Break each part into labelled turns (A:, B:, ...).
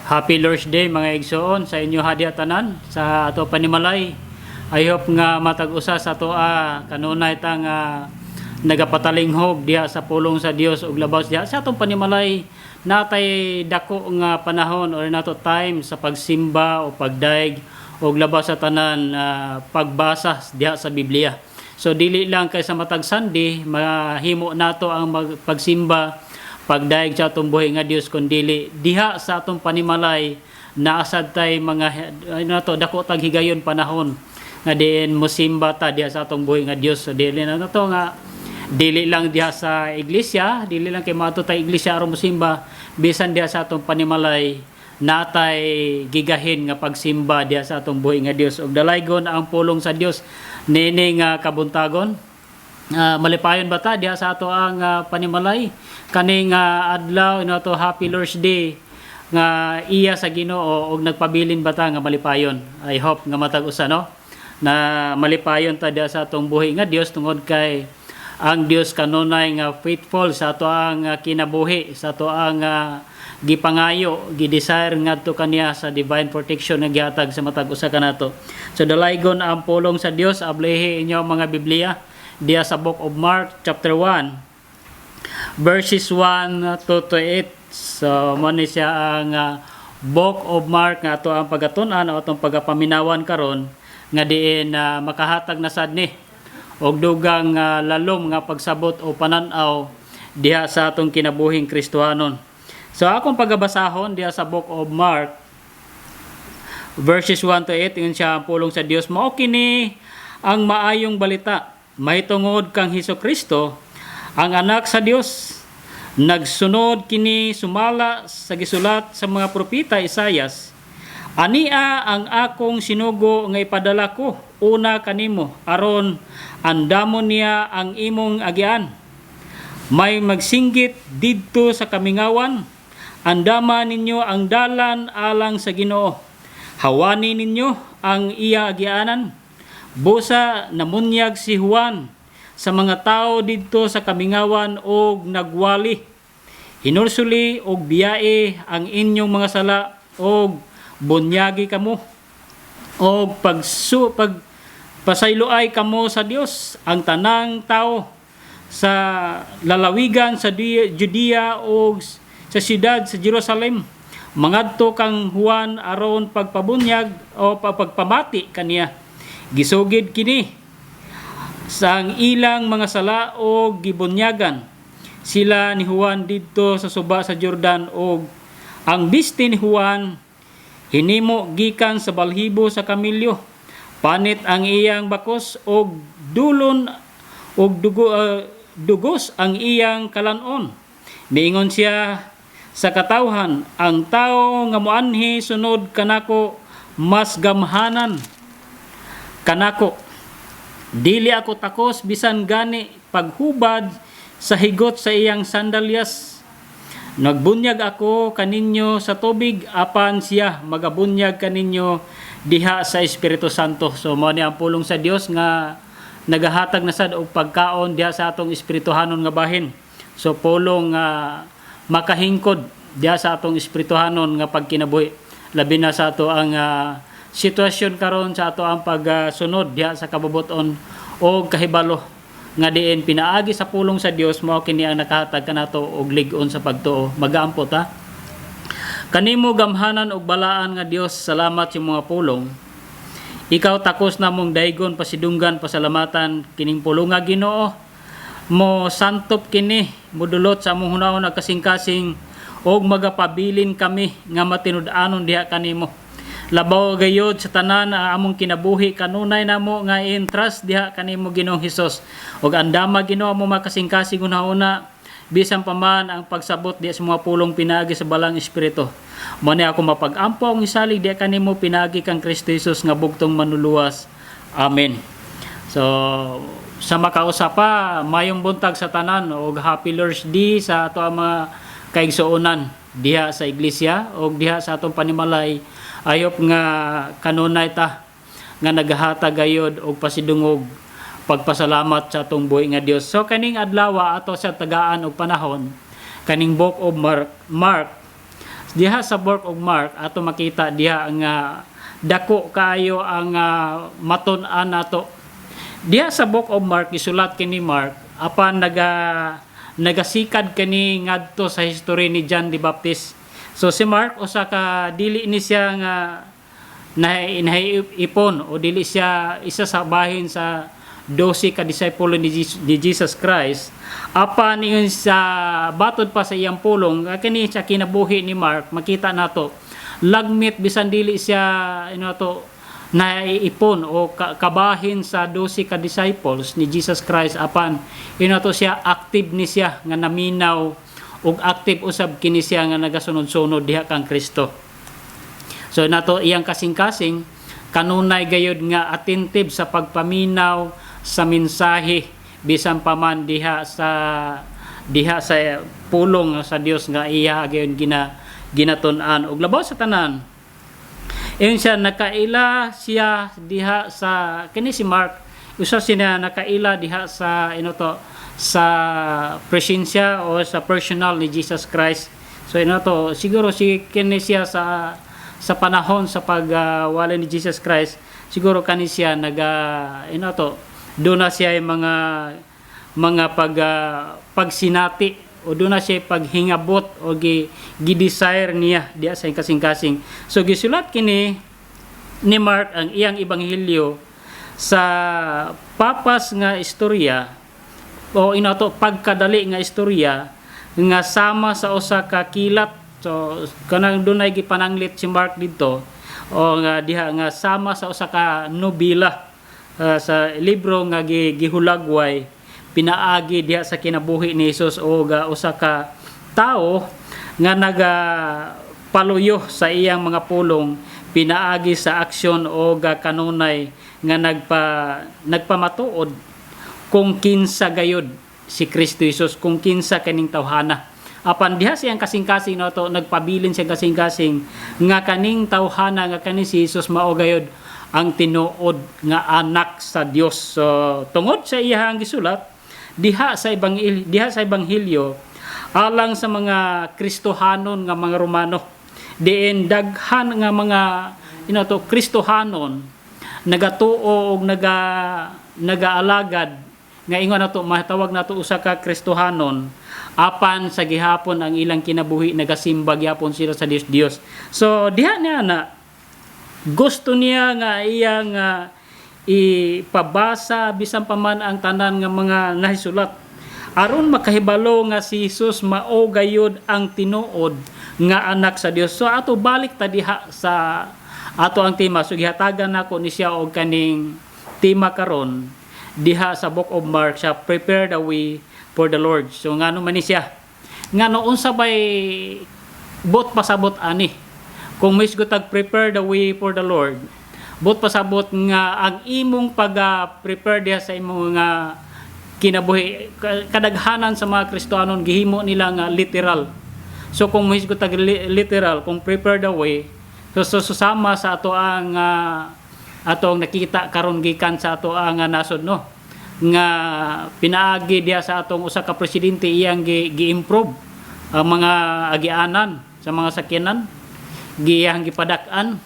A: Happy Lord's Day mga igsoon sa inyo hadi tanan sa ato panimalay. I hope nga matag-usa sa atoa kanunay ta nga nagapatalinghog diha sa pulong sa Dios ug labaw diha sa atong panimalay natay dako nga panahon or nato time sa pagsimba o pagdaig ug labaw sa tanan pagbasa diha sa Biblia. So dili lang kay sa matag Sunday mahimo nato ang pagsimba pagdaig sa atong buhi nga Dios kundi diha sa atong panimalay naasad tay mga nato dako tag higayon panahon nga diin mosimba ta diha sa atong buhi nga Dios. So dili na nato nga dili lang diha sa iglesia, dili lang kay maadto tay iglesia aron mosimba, bisan diha sa atong panimalay natay gigahin nga pagsimba diha sa atong buhi nga Dios ug dalaygon ang pulong sa Dios nini nga kabuntagon. Malipayon ba ta diha sa ato ang panimalay kaning adlaw to Happy Lord's Day nga iya sa Ginoo og nagpabilin ba ta nga malipayon. I hope nga matag-usa no na malipayon ta diha sa atong buhi nga Dios tungod kay ang Dios kanunay nga faithful sa ato ang kinabuhi, sa ato ang gipangayo, gidesire ngadto kaniya sa divine protection nga gihatag sa matag usa kanato. So dalaygon ang pulong sa Dios, ablehi inyo mga Biblia diya sa Book of Mark chapter 1 verses 1 to 8. So mo ni siya ang Book of Mark nga ato ang pagatun-an o atong pagapaminawan karon nga diin makahatag na sad ni og dugang lalom nga pagsabot o pananaw diha sa atong kinabuhing Kristohanon. So akong pagabasahon diha sa Book of Mark verses 1 to 8 ingon siya ang pulong sa Dios mao kini ang maayong balita mahitungod kang Hesukristo ang anak sa Dios. Nagsunod kini sumala sa gisulat sa mga propeta Isaias. Ania ang akong sinugo nga ipadala ko una kanimo aron andamon niya ang imong agian. May magsinggit didto sa kamingawan, andama ninyo ang dalan alang sa Ginoo. Hawani ninyo ang iya agianan. Busa namunyag si Juan sa mga tao didto sa kamingawan og nagwali. Hinursuli og biyae ang inyong mga sala og bunyagi kamo og pagpasayloay kamo sa Dios ang tanang tao sa lalawigan sa Judea o sa siyudad sa Jerusalem mangadto kang Juan aron pagpabunyag o pagpamati kaniya. Gisugid kini sa ang ilang mga sala o gibunyagan sila ni Juan didto sa suba sa Jordan og ang bisti ni Juan hinimo gikan sa balhibo sa kamilyo. Panit ang iyang bakos og dulon og dugos ang iyang kalanon. Miingon siya sa katawhan, ang tao nga moanhi sunod kanako mas gamhanan kanako. Dili ako takos bisan gani paghubad sa higot sa iyang sandalyas. Nagbunyag ako kaninyo sa tubig apan siya magabunyag kaninyo diha sa Espiritu Santo. So mao ni ang pulong sa Dios nga nagahatag na sad og pagkaon diha sa atong espirituhanon nga bahin. So pulong makahingkod diha sa atong espirituhanon nga pagkinabuhi labi na sa ato ang sitwasyon karon sa ato ang pagsunod diha sa kabubuton o kahibalo nga diin pinaagi sa pulong sa Dios mao kini ang nakahatag kanato og lig-on sa pagtuo. Magaampo ta kanimo gamhanan og balaan nga Dios, salamat sa mga pulong. Ikaw takos namong daygon pasidunggan pasalamatan kining pulong nga Ginoo mo santop kini modulot sa among hunahon ag kasing-kasing og magapabilin kami nga matinud-anon diha kanimo. Labaw gayod sa tanan among kinabuhi kanunay namo nga entrust diha kanimo Ginoong Hesus ug andama Ginoo mo makasing-kasing una bisan pa man ang pagsabot diha sa mga pulong pinaagi sa balang espiritu. Mo ni ako mapag-ampo ang isalig diha kanimo pinaagi kang Kristo Hesus nga bugtong manluluwas. Amen. So sa makausapa mayong buntag sa tanan og Happy Lord's Day sa ato ang mga kaigsuonan diha sa iglesia og diha sa atong panimalay. Ayop nga kanunay ta nga naghatag gayud og pasidungog pagpasalamat sa atong buhi nga Dios. So kaning adlaw ato sa tagaan og panahon kaning Book of Mark Diha sa Book of Mark ato makita diha nga dako kaayo ang matun-an nato. Diha sa Book of Mark gisulat kini Mark apan nagasikad kani ngadto sa history ni John the Baptist. So si Mark usa ka dili ni siya nga naipon o dili siya isa sa bahin sa 12 ka disipulo ni Jesus Christ. Apan ingon sa batod pa sa iyang pulong kini sa kinabuhi ni Mark makita nato lagmit bisan dili siya naipon o kabahin sa 12 ka disciples ni Jesus Christ apan siya active ni siya nga naminaw ug active usab kini siya nga nagasunod-sunod diha kang Kristo. So nato iyang kasing-kasing kanunay gayud nga attentive sa pagpaminaw sa mensahe bisan pa man diha sa pulong sa Dios nga iya gayud ginatun-an ug labaw sa tanan. Iyon siya nakaila siya diha sa kini si Mark usa siya nakaila diha sa sa presensya o sa personal ni Jesus Christ. So siguro si kini siya sa panahon sa pagwala ni Jesus Christ siguro kani siya doon na siya yung mga pagsinati o doon na siya paghingabot o gi-desire niya diya sa kasing-kasing. So gisulat kini ni Mark ang iyang ebanghelyo sa papas nga istorya o pagkadali nga istorya nga sama sa usa ka kilat. So kanang dunay gipananglit si Mark dito o nga diha nga sama sa usa ka nobela sa libro nga gihulagway pinaagi diha sa kinabuhi ni Jesus o usa ka tao nga paluyo sa iyang mga pulong pinaagi sa aksyon o kanunay nga nagpamatuod kung kinsa gayud si Kristo Jesus kung kinsa kaning tawhana. Apan diha siyang kasing-kasing nagpabilin siyang kasing-kasing nga kaning tawhana nga kani si Jesus mao gayud ang tinuod nga anak sa Dios. So tungod sa iyang gisulat diha sa ebanghelyo alang sa mga Kristohanon nga mga Romano diin daghan nga mga Kristohanon nagatuo og nagaalagad nga ingon nato matawag nato usa ka Kristohanon apan sa gihapon ang ilang kinabuhi nagasimba gyapon sila sa Dios. So diha niya na gusto niya nga iyang ipabasa bisan pa man ang tanan nga mga nahisulat aron makahibalo nga si Jesus mao gayud ang tinuod nga anak sa Dios. So ato balik ta diha sa ato ang tema. So gihatagan nako ni siya og kaning tema karon diha sa Book of Mark siya prepare the way for the Lord. So ngano man ni siya ngano unsa bay bot pasabot ani kung misgutag prepare the way for the Lord bot pasabot nga ang imong pag-prepare diha sa imong nga kinabuhi kadaghanan sa mga Kristohanon gihimo nila nga literal. So kung misgutag literal kung prepare the way so susama sa ato ang atong nakita karon gikan sa ato ang nasod nga pinaagi diha sa atong usa ka presidente iyang gi-improve ang mga agianan sa mga sakyanan giyang gipadak-an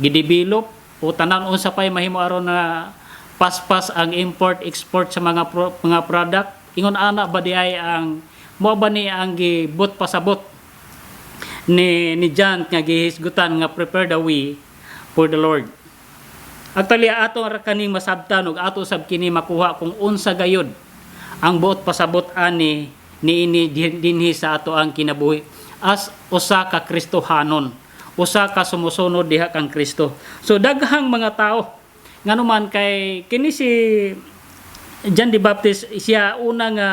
A: gidevelop o tanan unsa pay mahimo aron na paspas ang import export sa mga product ingon ana ba diay ang mo ba ni ang gibot pasabot ni John nga gihisgutan nga prepare the way for the Lord. Actually ato ra kaning masabtan ug ato sab kini makuha kung unsa gayud ang buot pasabot ani niini dinhi sa ato ang kinabuhi as usa ka Kristohanon, usa ka sumusunod diha kang Kristo. So daghang mga tao nganuman kay kini si John the Baptist siya una nga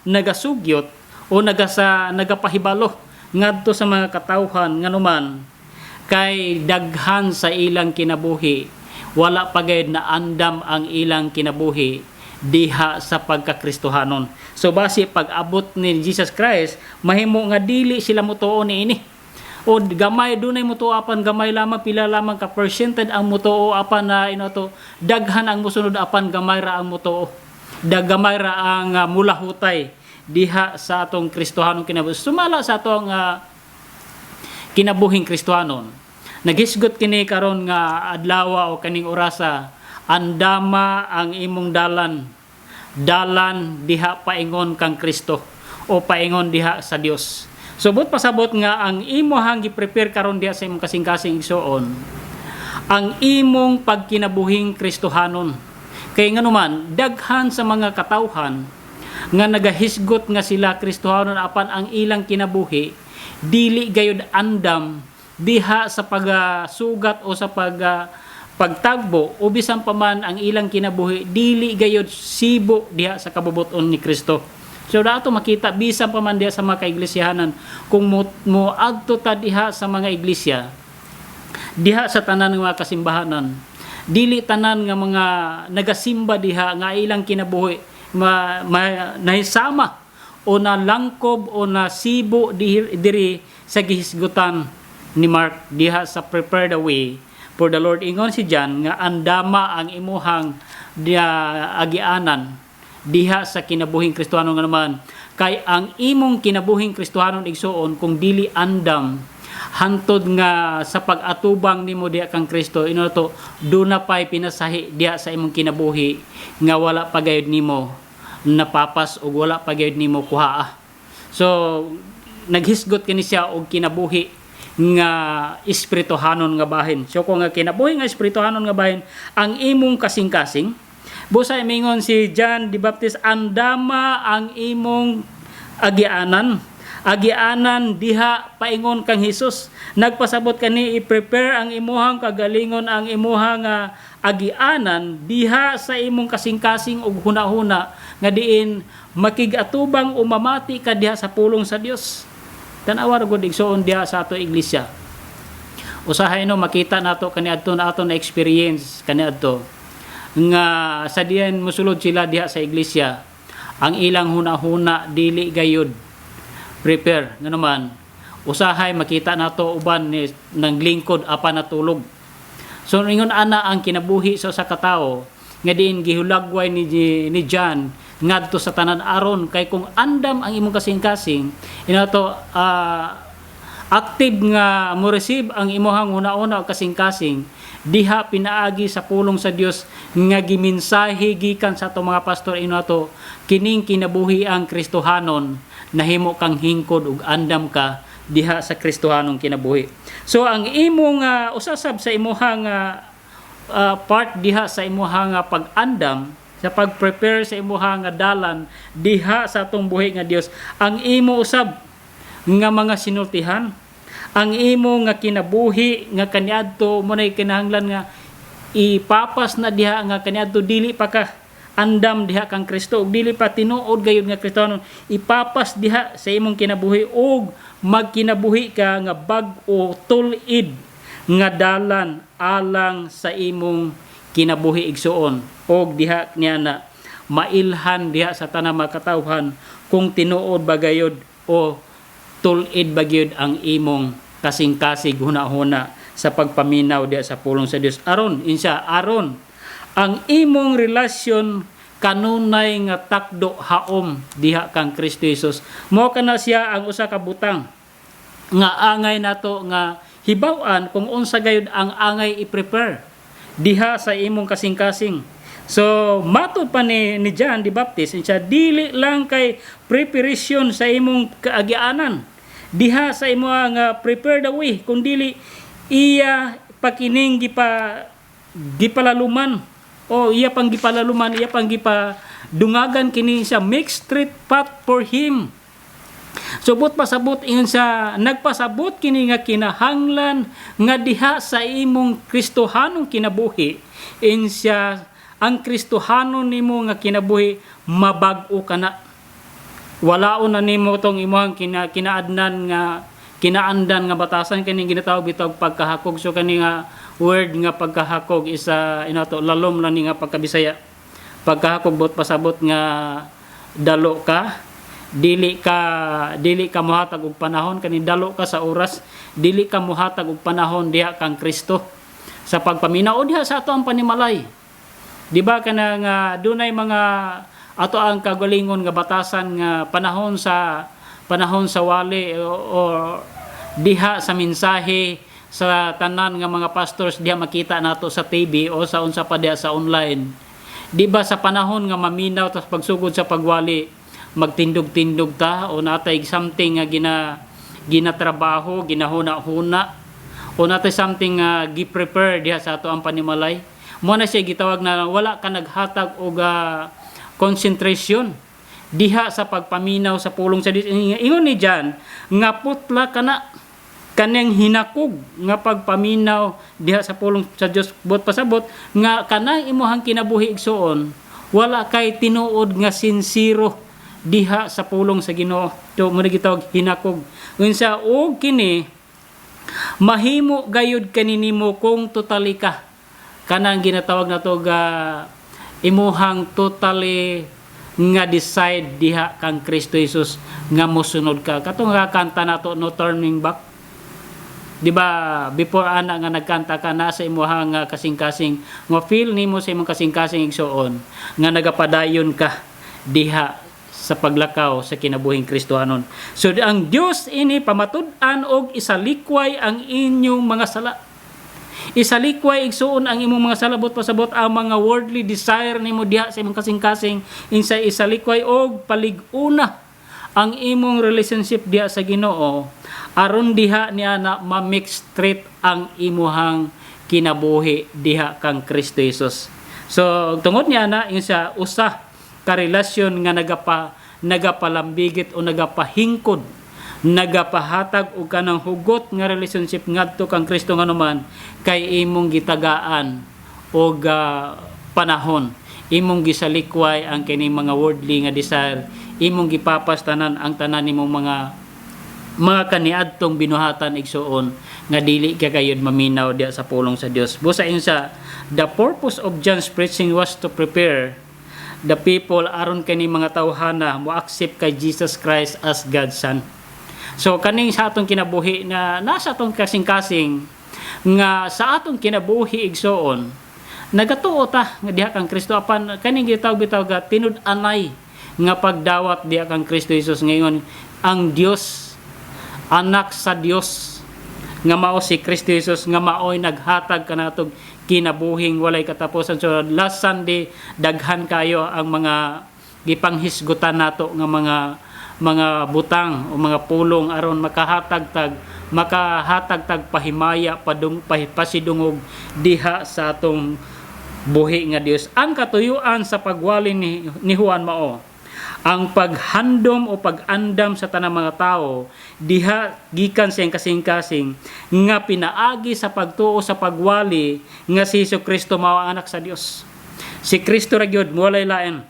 A: nagasugyot o nagapahibalo ngadto sa mga katawhan nganuman kay daghan sa ilang kinabuhi wala pa gayud na andam ang ilang kinabuhi diha sa pagkakristohanon. So base pag-abot ni Jesus Christ mahimo nga dili sila mutuo niini o gamay dunay mutuo apan gamay lamang pila lamang ka percented ang mutuo apan na daghan ang musunod apan gamay ra ang mutuo gamay ra ang mulahutay diha sa atong Kristohanong kinabuhi. Sumala sa atong kinabuhing Kristohanon. Nagisgot kini karon nga adlaw o kaning orasa, andama ang imong dalan diha paingon kang Kristo o paingon diha sa Dios. Subot pasabot nga ang imohang gi-prepare karon diha sa imong kasing-kasing igsoon, ang imong pagkinabuhing Kristohanon. Kay nganuman daghan sa mga katawhan nga nagahisgot nga sila Kristohanon apan ang ilang kinabuhi dili gayud andam diha sa pagsugat o sa pagtagbo o bisan pa man ang ilang kinabuhi dili gayud sibo diha sa kabubuton ni Kristo. So dato makita bisan pa man diha sa mga kaiglesiyanan kung mo adto ta diha sa mga iglesia, diha sa tanan ng mga kasimbahanan, dili tanan nga mga nagasimba diha nga ilang kinabuhi nahisama o nalangkob o nasibo diri sa gihisgutan ni Mark diha sa prepare the way for the Lord. Ingon si John nga andama ang imuhang agianan diha sa kinabuhing Kristohanon nga naman, kay ang imong kinabuhing Kristohanon igsuon kung dili andam hantod nga sa pag-atubang nimo diha kang Kristo, inoto duna pay pinasahi diha sa imong kinabuhi nga wala pa gayud nimo napapas o wala pa gayud nimo kuhaa. So naghisgot kini siya og kinabuhi nga espirituhanon nga bahin. So kung nga kinabuhi nga espirituhanon nga bahin ang imong kasing-kasing, busa mingon si John the Baptist, andama ang imong agianan diha paingon kang Hesus. Nagpasabot kani i-prepare ang imuhang kagalingon, ang imuhang agianan diha sa imong kasing-kasing ug hunahuna nga diin makigatubang o mamati ka diha sa pulong sa Dios. Tanawa ra gud igsoon diha sa ato iglesia. Usahay no makita nato kaniadto na ato na experience kaniadto nga sa diyan mosulod sila diha sa iglesia, ang ilang hunahuna dili gayud prepare nga naman. Usahay makita nato uban ni nang lingkod apan natulog. So ingon ana ang kinabuhi sa usa ka tawo nga diin gihulagway ni John ngadto sa tanan aron kay kung andam ang imong kasing-kasing inato active nga mo receive ang imuhang una-una og kasing-kasing diha pinaagi sa pulong sa Dios nga gimensahe gikan sa ato mga pastor inato kining kinabuhi ang Kristohanon nahimo kang hingkod ug andam ka diha sa Kristohanong kinabuhi. So ang imong usasab sa imuhang part diha sa imuhang pag-andam sa pag-prepare sa imuhang dalan diha sa atong buhi nga Dios, ang imo usab nga mga sinultihan, ang imo nga kinabuhi nga kaniadto mo nay kinahanglan nga ipapas na diha nga kaniadto dili pa ka andam diha kang Kristo ug dili pa tinuod gayud nga Kristohanon, ipapas diha sa imong kinabuhi ug magkinabuhi ka nga bag-o tulid nga dalan alang sa imong kinabuhi igsuon og diha niya na mailhan diha sa tanang mga katawhan kung tinuod ba gayud o tulid ba gayud ang imong kasing-kasig hunahuna sa pagpaminaw diha sa pulong sa Dios aron ang imong relasyon kanunay nga takdo haom diha kang Kristo Jesus. Mao kana siya ang usa ka butang nga angay nato nga hibaw-an kung unsa gayud ang angay i-prepare diha sa imong kasing-kasing. So matud pa ni John the Baptist siya dili lang kay preparation sa imong kaagianan diha sa imong prepare the way kung dili iya pakining gipalaluman o iya pang gipalaluman, iya pang gipadungagan kini sa make straight path for him. Subot pasabot ingon sa nagpasabot kini nga kinahanglan nga diha sa imong Kristohanong kinabuhi insya ang Kristohanon nimo nga kinabuhi mabag-o kana. Walaon na nimo tong imong kinaadnan nga kinaandan nga batasan kini ginatawag bitog pagkahakog. So kani nga word nga pagkahakog isa inato lalom lang ni nga pagkabisaya. Pagkahakog bot pasabot nga dalo ka, dili ka mohatag og panahon kani dalo ka sa oras, dili ka mohatag og panahon diha kang Kristo sa pagpaminaw diha sa ato ang panimalay. Di ba kana nga dunay mga ato ang kagalingon nga batasan nga panahon sa wali o diha sa mensahe sa tanan nga mga pastors diha makita nato sa TV o sa unsa pa diha sa online. Di ba sa panahon nga maminaw tas pagsugod sa pagwali magtindog-tindog ta o natay something nga ginatrabaho, ginahuna-huna o natay something nga gi-prepare diha sa ato ang panimalay. Mo na siya gitawag na wala ka naghatag og concentration diha sa pagpaminaw sa pulong sa Dios. Ingon ni John nga putla kana kanang hinakog nga pagpaminaw diha sa pulong sa Dios bot pasabot nga kanang imuhang kinabuhi igsuon wala kay tinuod nga sinsiro diha sa pulong sa Ginoo. So mo gitawag hinakog. Unsa og kini mahimo gayud kaninimo kung totally ka kanang ginatawag nato ga imuhang totally nga decide diha kang Kristo Jesus nga mosunod ka. Katong nga kanta nato no turning back. Di ba before ana nga nagkanta ka na sa imuhang kasing-kasing nga feel nimo sa imong kasing-kasing igsuon nga nagapadayon ka diha sa paglakaw sa kinabuhing Kristohanon. So ang Dios ini pamatud-an og isalikway ang inyong mga sala. Isalikway igsuon ang imong mga salabot pasabot ang mga worldly desire nimo diha sa imong kasing-kasing insa isalikway og palig-una ang imong relationship diha sa Ginoo aron diha niya na ma-mix straight ang imuhang kinabuhi diha kang Kristo Jesus. So tungod niya na insa usa ka relasyon nga nagapalambigit o nagapahingkod nagapahatag og kanang hugot nga relationship ngadto kang Kristo nga naman kay imong gitagaan og panahon imong gisalikway ang kini mga worldly nga desire imong gipapastanan ang tanan nimong mga kaniadtong binuhatan igsuon nga dili ka kayod maminaw diha sa pulong sa Dios. Busa insa the purpose of John's preaching was to prepare the people aron kani mga tawhana mo accept kay Jesus Christ as God's Son. So kaning sa atong kinabuhi na nasa atong kasing-kasing nga sa atong kinabuhi igsuon nagatuo ta nga diha kang Kristo apan kaning gitawag tinud-anay nga pagdawat diha kang Kristo Jesus ngayon ang Dios anak sa Dios nga mao si Kristo Jesus nga maoy naghatag kanatog kinabuhing walay katapusan. So last Sunday daghan kayo ang mga gipanghisgutan nato nga mga butang o mga pulong aron makahatag tag pahimaya pasidungog diha sa atong buhi nga Dios. Ang katuyuan sa pagwali ni Juan mao ang paghandom o pag-andam sa tanang mga tao diha gikan sa kasing-kasing nga pinaagi sa pagtuo sa pagwali nga si Jesucristo mao ang anak sa Dios. Si Kristo ra gyud walay lain.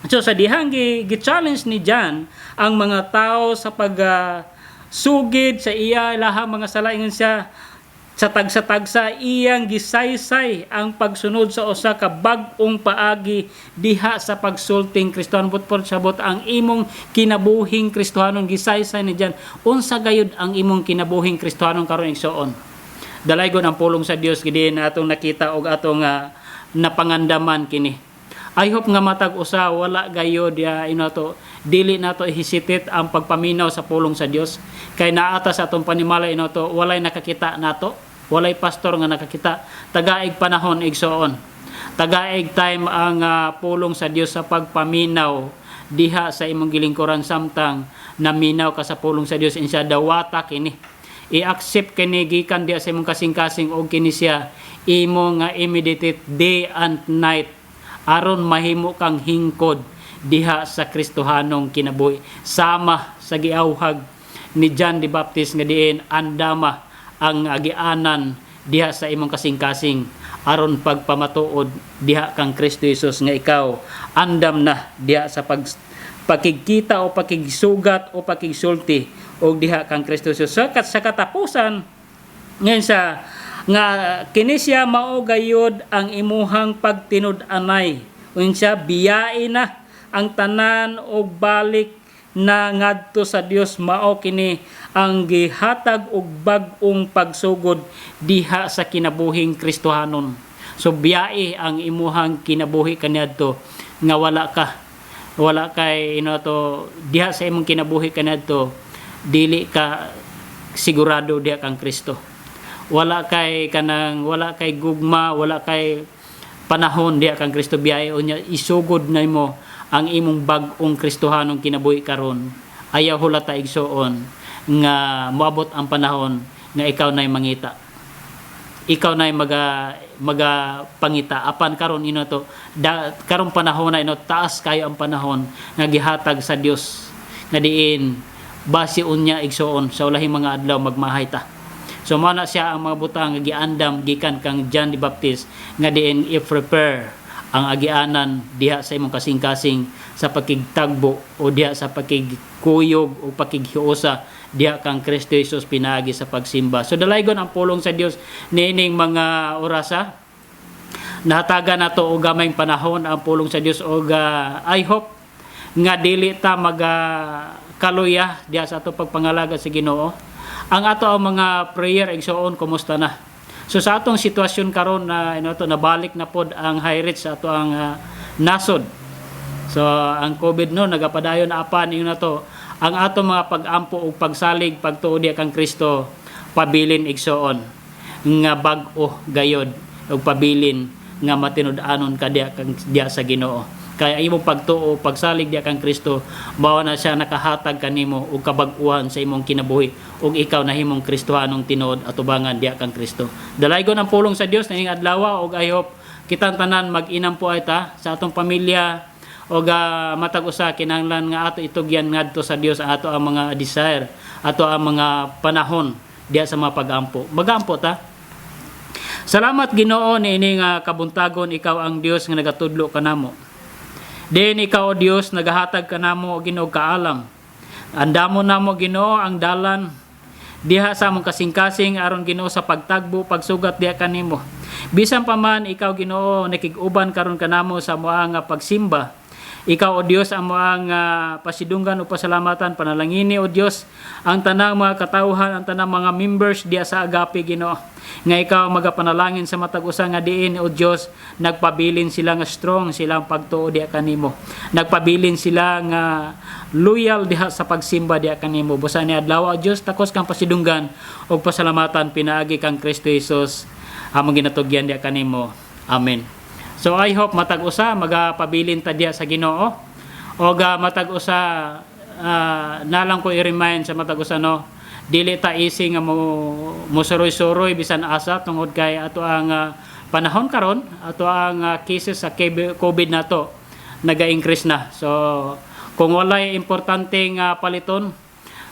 A: So sa dihang gi-challenge ni John ang mga tao sa sugid sa iya lahang mga sala ingon siya sa tagsa-tagsa iyang gisaysay ang pagsunod sa usa ka bag-ong paagi diha sa pagsulting Kristohanon butpon sabot ang imong kinabuhing Kristohanon gisaysay ni John unsa gayud ang imong kinabuhing Kristohanon karon igsuon. Dalaygon ang pulong sa Dios gid natong nakita og atong napangandaman kini. I hope nga matag usa wala gayud inato dili nato hesitate ang pagpaminaw sa pulong sa Dios kay naata sa atong panimalay inato walay nakakita nato walay pastor nga nakakita tagaig panahon igsuon tagaig time ang pulong sa Dios sa pagpaminaw diha sa imong gilingkuran samtang naminaw ka sa pulong sa Dios insya dawata kini i-accept kini gikan diha sa imong kasing-kasing og kini siya imo nga imitate day and night aron mahimo kang hingkod diha sa Kristohanong kinabuhi sama sa giawhag ni John the Baptist nga diin andama ang agianan diha sa imong kasing-kasing aron pagpamatuod diha kang Kristo Jesus nga ikaw andam na diha sa pagkikita o pagkigsugat o pagkigsulti og diha kang Kristo Jesus. Sa katapusan ngayon sa nga kini siya mao gayud ang imuhang pagtinud-anay unsya biyain na ang tanan og balik na ngadto sa Dios mao kini ang gihatag og bag-ong pagsugod diha sa kinabuhing Kristohanon. So biyae ang imuhang kinabuhi kaniadto nga wala kay to diha sa imong kinabuhi kaniadto dili ka sigurado diha kang Kristo. Wala kay gugma, wala kay panahon diha kang Kristo biyahe unya isugod na mo ang imong bag-ong Kristohanong kinabuhi karon. Ayaw hulata igsoon nga moabot ang panahon nga ikaw nay mangita. Ikaw nay maga pangita apan karon to karon panahon na taas kayo ang panahon nga gihatag sa Dios nga diin base unya igsoon sa ulahing mga adlaw magmahay ta. So mao na siya ang mga butang nga giandam gikan kang John the Baptist nga diin i-prepare ang agianan diha sa imong kasing-kasing sa pakigtagbo o diha sa pakigkuyog o pakighiusa diha kang Kristo Jesus pinaagi sa pagsimba. So dalaygon ang pulong sa Dios niining mga orasa. Nahatagan nato og gamayng panahon ang pulong sa Dios og I hope nga dili ta kaluya diha sa ato pagpangalaga sa Ginoo. Ang ato ang mga prayer igsoon kumusta na. So sa atong sitwasyon karon na nabalik na pod ang high rate sa ato ang nasod. So ang COVID nagapadayon apan ingon nato ang ato mga pag-ampo o pagsalig pagtuo diha kang Kristo pabilin igsoon nga bag-o gayod og pabilin nga matinud-anon ka diha sa Ginoo. Kaya imong pagtuo pagsalig diha kang Kristo mao na siya nakahatag kanimo og kabag-uhan sa imong kinabuhi ug ikaw nahimong Kristohanong tinuod atubangan diha kang Kristo. Dalaygon ang pulong sa Dios ning adlaw ug I hope kitang tanan mag-inam po ta sa atong pamilya og matag usa kinahanglan nga ato itugyan ngadto sa Dios ato ang mga desire, ato ang mga panahon diha sa mga pag-ampo. Mag-ampo ta. Salamat Ginoo niini nga kabuntagon ikaw ang Dios nga nagatudlo kanamo. Din ikaw o Dios nagahatag kanamo og Ginoo kaalam. Andamo namo Ginoo ang dalan diha sa among kasing-kasing aron Ginoo sa pagtagbo pagsugat diha kanimo. Bisan pa man ikaw Ginoo nakig-uban karon kanamo sa moang pagsimba. Ikaw o Dios ang moang pasidunggan o pasalamatan panalangini o Dios ang tanang mga katawhan, ang tanang mga members diha sa agape Ginoo. Nga ikaw magapanalangin sa matag usa nga diin o Dios nagpabilin sila nga strong silang pagtuo diha kanimo. Nagpabilin sila nga loyal diha sa pagsimba diha kanimo. Busa ni adlaw o Dios takos kang pasidunggan og pasalamatan pinaagi kang Kristo Jesus among ginatugyan diha kanimo. Amen. So I hope matag usa magapabilin ta diha sa Ginoo og matag usa nalang ko i-remind sa matag usa dili ta easy nga mo suroy-suroy bisan asa tungod kay ato ang panahon karon ato ang cases sa COVID nato naga-increase na. So kung walay importanteng paliton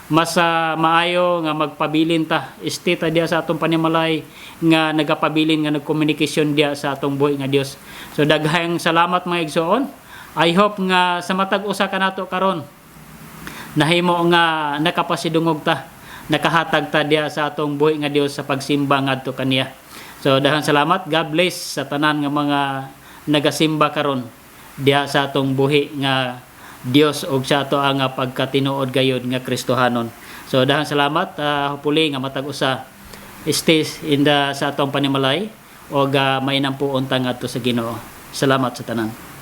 A: mas maayo nga magpabilin ta stay ta diha sa atong panimalay nga nagapabilin nga nagcommunication diha sa atong buhi nga Dios. So daghang salamat mga igsoon. I hope nga sa matag usa kanato karon nahimo nga nakapasidungog ta, nakahatag ta diha sa atong buhi nga Dios sa pagsimba ngadto kaniya. So daghang salamat. God bless sa tanan nga mga nagasimba karon diha sa atong buhi nga Dios og sa ato ang pagkatinuod gayud nga Kristohanon. So daghang salamat. Hopefully nga matag usa stay in sa atong panimalay og mainam puon ta ngadto sa Ginoo. Salamat sa tanan.